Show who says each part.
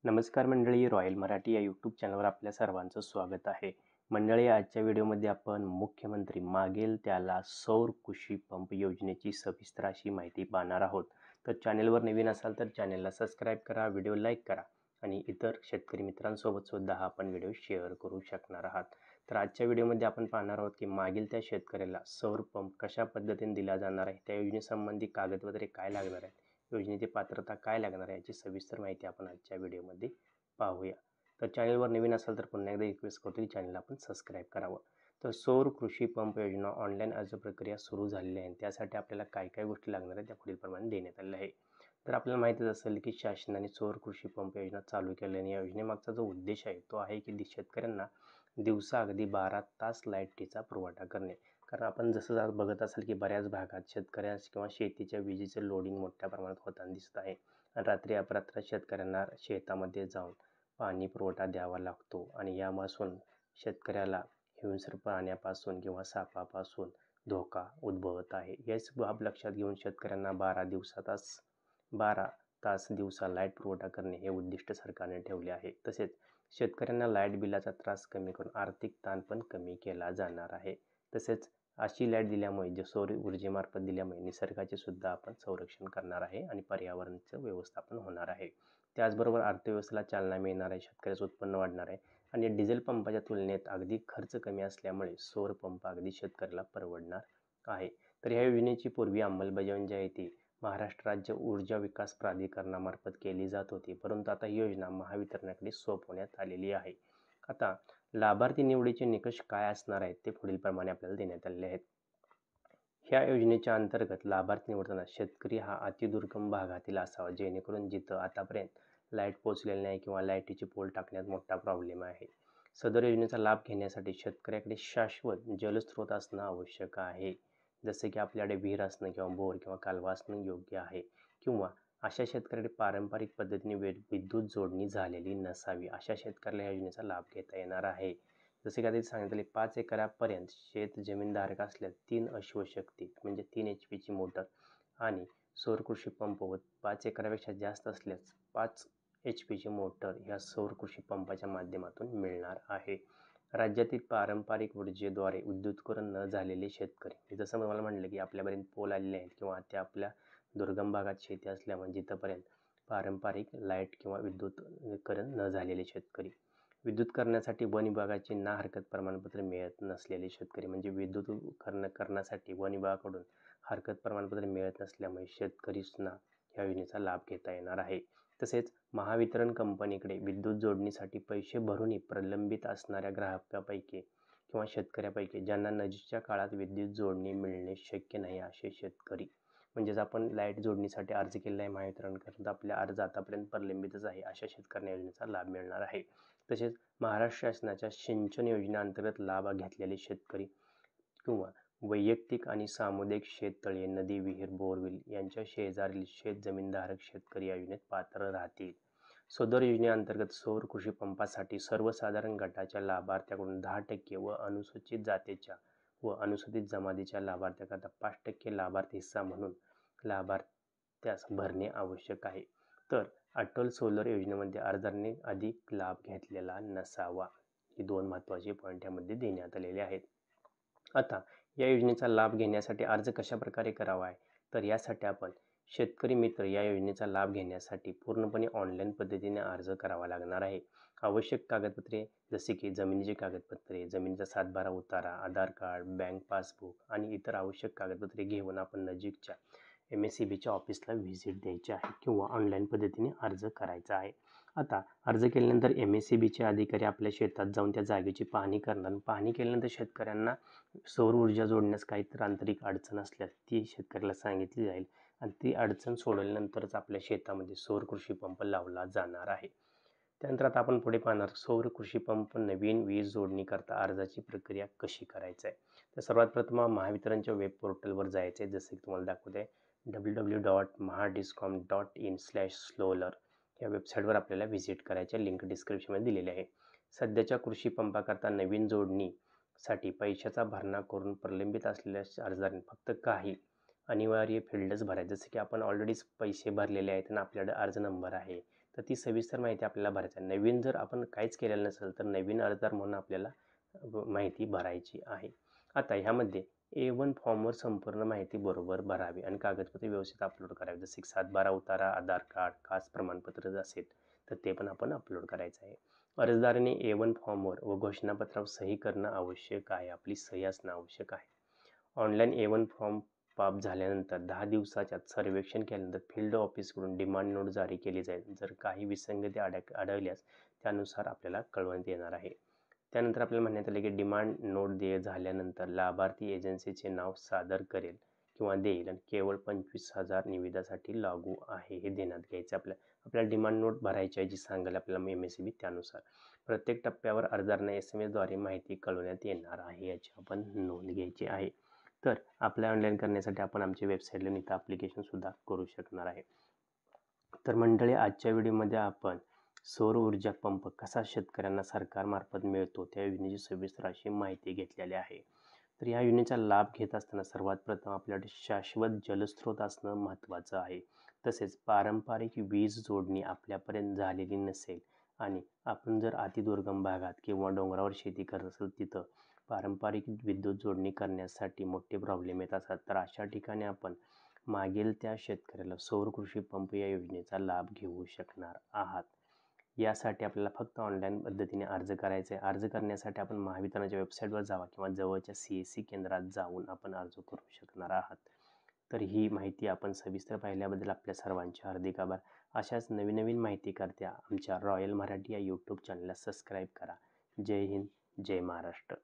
Speaker 1: नमस्कार मंडळी, रॉयल मराठी या यूट्यूब चॅनलवर आपल्या सर्वांचं स्वागत आहे. मंडळी, आजच्या व्हिडिओमध्ये आपण मुख्यमंत्री मागेल त्याला सौर कृषी पंप योजनेची सविस्तर अशी माहिती पाहणार आहोत. तर चॅनलवर नवीन असाल तर चॅनलला सबस्क्राईब करा, व्हिडिओ लाईक करा आणि इतर शेतकरी मित्रांसोबत सुद्धा हा आपण व्हिडिओ शेअर करू शकणार आहात. तर आजच्या व्हिडिओमध्ये आपण पाहणार आहोत की मागील त्या शेतकऱ्याला सौर पंप कशा पद्धतीने दिला जाणार आहे, त्या योजनेसंबंधी कागदपत्रे काय लागणार आहेत, योजनेची पात्रता काय लागणार आहे याची सविस्तर माहिती आपण आजच्या व्हिडिओमध्ये पाहूया. तर चॅनलवर नवीन असाल तर पुन्हा एकदा रिक्वेस्ट करतो की चॅनलला आपण सबस्क्राईब करावं. तर सौर कृषी पंप योजना ऑनलाईन अर्ज प्रक्रिया सुरू झालेली आहे. त्यासाठी आपल्याला काय काय गोष्टी लागणार आहेत त्या पुढीलप्रमाणे देण्यात आलेल्या आहे. तर आपल्याला माहितीच असेल की शासनाने सौर कृषी पंप योजना चालू केल्याने या योजनेमागचा जो उद्देश आहे तो आहे की शेतकऱ्यांना दिवसा अगदी 12 तास लाईटचा पुरवठा करणे. कारण आपण जसं बघत असाल की बऱ्याच भागात शेतकऱ्यांस किंवा शेतीच्या विजेचं लोडिंग मोठ्या प्रमाणात होताना दिसत आहे आणि रात्री अपरात्र शेतकऱ्यांना शेतामध्ये जाऊन पाणी पुरवठा द्यावा लागतो आणि यापासून शेतकऱ्याला हिंस्र प्राण्यापासून किंवा सापापासून धोका उद्भवत आहे. याच बाब लक्षात घेऊन शेतकऱ्यांना 12 तास दिवसा लाईट पुरवठा करणे हे उद्दिष्ट सरकारने ठेवले आहे. तसेच शेतकऱ्यांना लाईट बिलाचा त्रास कमी करून आर्थिक ताण पण कमी केला जाणार आहे. तसेच अशी लाईट दिल्यामुळे जे सौर ऊर्जेमार्फत दिल्यामुळे निसर्गाचे सुद्धा आपण संरक्षण करणार आहे आणि पर्यावरणाचं व्यवस्थापन होणार आहे. त्याचबरोबर अर्थव्यवस्थेला चालना मिळणार आहे, शेतकऱ्याचं उत्पन्न वाढणार आहे आणि डिझेल पंपाच्या तुलनेत अगदी खर्च कमी असल्यामुळे सौर पंप अगदी शेतकऱ्याला परवडणार आहे. तर ह्या योजनेची पूर्वी अंमलबजावणी जी आहे ती महाराष्ट्र राज्य ऊर्जा विकास प्राधिकरणामार्फत केली जात होती, परंतु आता ही योजना महावितरणाकडे सोपवण्यात आलेली आहे. आता लाभार्थी निवडीचे निकष काय असणार आहेत ते पुढीलप्रमाणे आपल्याला देण्यात आलेले आहेत. ह्या योजनेच्या अंतर्गत लाभार्थी निवडताना शेतकरी हा अतिदुर्गम भागातील असावा, जेणेकरून जिथं आतापर्यंत लाईट पोहोचलेली नाही किंवा लाईटीचे पोल टाकण्यात मोठा प्रॉब्लेम आहे. सदर योजनेचा लाभ घेण्यासाठी शेतकऱ्याकडे शाश्वत जलस्रोत असणं आवश्यक आहे. जसे की आपल्याकडे विहीर असणं किंवा बोर किंवा कालवा असणं योग्य आहे, किंवा अशा शेतकऱ्याकडे पारंपरिक पद्धतीने विद्युत जोडणी झालेली नसावी. अशा शेतकऱ्याला या योजनेचा लाभ घेता येणार आहे. जसे की आधी सांगितले, 5 एकरापर्यंत शेत जमीनधारक असल्यास 3 अश्वशक्ती म्हणजे 3 HP ची मोटर आणि सौर कृषी पंप व 5 एकरापेक्षा जास्त असल्यास 5 HP ची मोटर ह्या सौर कृषी पंपाच्या माध्यमातून मिळणार आहे. राज्यातील पारंपरिक ऊर्जेद्वारे विद्युतीकरण न झालेले शेतकरी, जसं मला म्हटलं की आपल्यापर्यंत पोल आलेले आहेत किंवा ते आपल्या दुर्गम भागात शेती असल्यामुळे जिथंपर्यंत पारंपरिक लाईट किंवा विद्युतीकरण न झालेले शेतकरी, विद्युत करण्यासाठी वन विभागाचे ना हरकत प्रमाणपत्र मिळत नसलेले शेतकरी, म्हणजे विद्युतीकरण करण्यासाठी वन विभागाकडून हरकत प्रमाणपत्र मिळत नसल्यामुळे शेतकरींना ह्या योजनेचा लाभ घेता येणार आहे. तसेच महावितरण कंपनीकडे विद्युत जोडणीसाठी पैसे भरूनही प्रलंबित असणाऱ्या ग्राहकापैकी किंवा शेतकऱ्यापैकी ज्यांना नजीकच्या काळात विद्युत जोडणी मिळणे शक्य नाही असे शेतकरी, म्हणजेच आपण लाईट जोडणीसाठी अर्ज केलेला आहे महावितरणकडून, आपल्या अर्ज आतापर्यंत प्रलंबितच आहे, अशा शेतकऱ्यांना योजनेचा लाभ मिळणार आहे. तसेच महाराष्ट्र शासनाच्या सिंचन योजनेअंतर्गत लाभ घेतलेले शेतकरी किंवा वैयक्तिक आणि सामुदायिक शेततळे, नदी, विहीर, बोरवेल यांच्या शेजारील शेत जमीनधारक शेतकरी या योजनेत पात्र राहतील. सदर योजनेअंतर्गत सौर कृषी पंपासाठी सर्वसाधारण गटाच्या लाभार्थ्याकडून 10% व अनुसूचित जातीच्या व अनुसूचित जमातीच्या लाभार्थ्याकरता 5% लाभार्थी हिस्सा म्हणून लाभार्थ्यास भरणे आवश्यक आहे. तर अटल सोलर योजनेमध्ये अर्जदारांनी अधिक लाभ घेतलेला नसावा. ही 2 महत्त्वाचे पॉईंट यामध्ये देण्यात आलेले आहेत. आता या योजनेचा लाभ घेण्यासाठी अर्ज कशा प्रकारे करावा आहे, तर यासाठी आपण शेतकरी मित्र या योजनेचा लाभ घेण्यासाठी पूर्णपणे ऑनलाईन पद्धतीने अर्ज करावा लागणार आहे. आवश्यक कागदपत्रे जसे की जमिनीची कागदपत्रे, जमिनीचा सातबारा उतारा, आधार कार्ड, बँक पासबुक आणि इतर आवश्यक कागदपत्रे घेऊन आपण नजीकच्या MSEBच्या ऑफिसला व्हिजिट द्यायची आहे किंवा ऑनलाईन पद्धतीने अर्ज करायचा आहे. आता अर्ज केल्यानंतर MSEBचे अधिकारी आपल्या शेतात जाऊन त्या जागेची पाहणी करणार. पाहणी केल्यानंतर शेतकऱ्यांना सौर ऊर्जा जोडण्यास काहीतरी तांत्रिक अडचण असल्यास ती शेतकऱ्याला सांगितली जाईल आणि ती अडचण सोडवल्यानंतरच आपल्या शेतामध्ये सौर कृषी पंप लावला जाणार आहे. त्यानंतर आता आपण पुढे पाहणार सौर कृषी पंप नवीन वीज जोडणी करता अर्जाची प्रक्रिया कशी करायची आहे. तर सर्वात प्रथम महावितरणच्या वेब पोर्टलवर जायचे आहे. जसे की तुम्हाला दाखवते www.mahadiscom.in/solar या वेबसाईटवर आपल्याला व्हिजिट करायचे, लिंक डिस्क्रिप्शनमध्ये दिलेली आहे. सध्याच्या कृषी पंपाकरता नवीन जोडणीसाठी पैशाचा भरणा करून प्रलंबित असलेल्या अर्जदारांनी फक्त काही अनिवार्य फील्डच भरायचे, जसे की आपण ऑलरेडीच पैसे भरलेले आहेत आणि आपल्याकडे अर्ज नंबर आहे, तर ती सविस्तर माहिती आपल्याला भरायची आहे. नवीन जर आपण काहीच केलेलं नसेल तर नवीन अर्जदार म्हणून आपल्याला माहिती भरायची आहे. आता ह्यामध्ये A1 फॉर्मवर संपूर्ण माहिती बरोबर भरावी आणि कागदपत्रे व्यवस्थित अपलोड करावी. जसे की 7/12 उतारा, आधार कार्ड, कास्ट प्रमाणपत्र जर असेल तर ते पण आपण अपलोड करायचं आहे. अर्जदाराने A1 फॉर्मवर व घोषणापत्रावर सही करणं आवश्यक आहे. आपली सही असणं आवश्यक आहे. ऑनलाईन A1 फॉर्म पास झाल्यानंतर 10 दिवसाच्या आत सर्वेक्षण केल्यानंतर फील्ड ऑफिसकडून डिमांड नोट जारी केली जाईल. जर काही विसंगती आढळल्यास त्यानुसार आपल्याला कळवण्यात येणार आहे. त्यानंतर आपल्याला म्हणण्यात आले की डिमांड नोट देय झाल्यानंतर लाभार्थी एजन्सीचे नाव सादर करेल किंवा देईल आणि केवळ 25,000 निविदासाठी लागू आहे हे ध्यानात घ्यायचं. आपल्याला डिमांड नोट भरायची आहे जी सांगेल आपल्याला MSEB त्यानुसार. प्रत्येक टप्प्यावर अर्जदारांना SMS द्वारे माहिती कळवण्यात येणार आहे याची आपण नोंद घ्यायची आहे. तर अप्लाय ऑनलाईन करण्यासाठी आपण आमच्या वेबसाईटला इथं ॲप्लिकेशनसुद्धा करू शकणार आहे. तर मंडळी आजच्या व्हिडिओमध्ये आपण सौर ऊर्जा पंप कसा शेतकऱ्यांना सरकारमार्फत मिळतो त्या योजनेची सविस्तर अशी माहिती घेतलेली आहे. तर या योजनेचा लाभ घेत असताना सर्वात प्रथम आपल्याकडे शाश्वत जलस्रोत असणं महत्त्वाचं आहे. तसेच पारंपरिक वीज जोडणी आपल्यापर्यंत झालेली नसेल आणि आपण जर अतिदुर्गम भागात किंवा डोंगरावर शेती करत असेल तिथं पारंपरिक विद्युत जोडणी करण्यासाठी मोठे प्रॉब्लेम येत असतात. तर अशा ठिकाणी आपण मागेल त्या शेतकऱ्याला सौर कृषी पंप या योजनेचा लाभ घेऊ शकणार आहात. यासाठी आपल्याला फक्त ऑनलाईन पद्धतीने अर्ज करायचा आहे. अर्ज करण्यासाठी आपण महावितरणाच्या वेबसाईटवर जावा किंवा जवळच्या CSC केंद्रात जाऊन आपण अर्ज करू शकणार आहात. तर ही माहिती आपण सविस्तर पाहिल्याबद्दल आपल्या सर्वांचे हार्दिक आभार. अशाच नवीन नवीन माहितीकरता आमच्या रॉयल मराठी या यूट्यूब चॅनलला सबस्क्राईब करा. जय हिंद, जय महाराष्ट्र.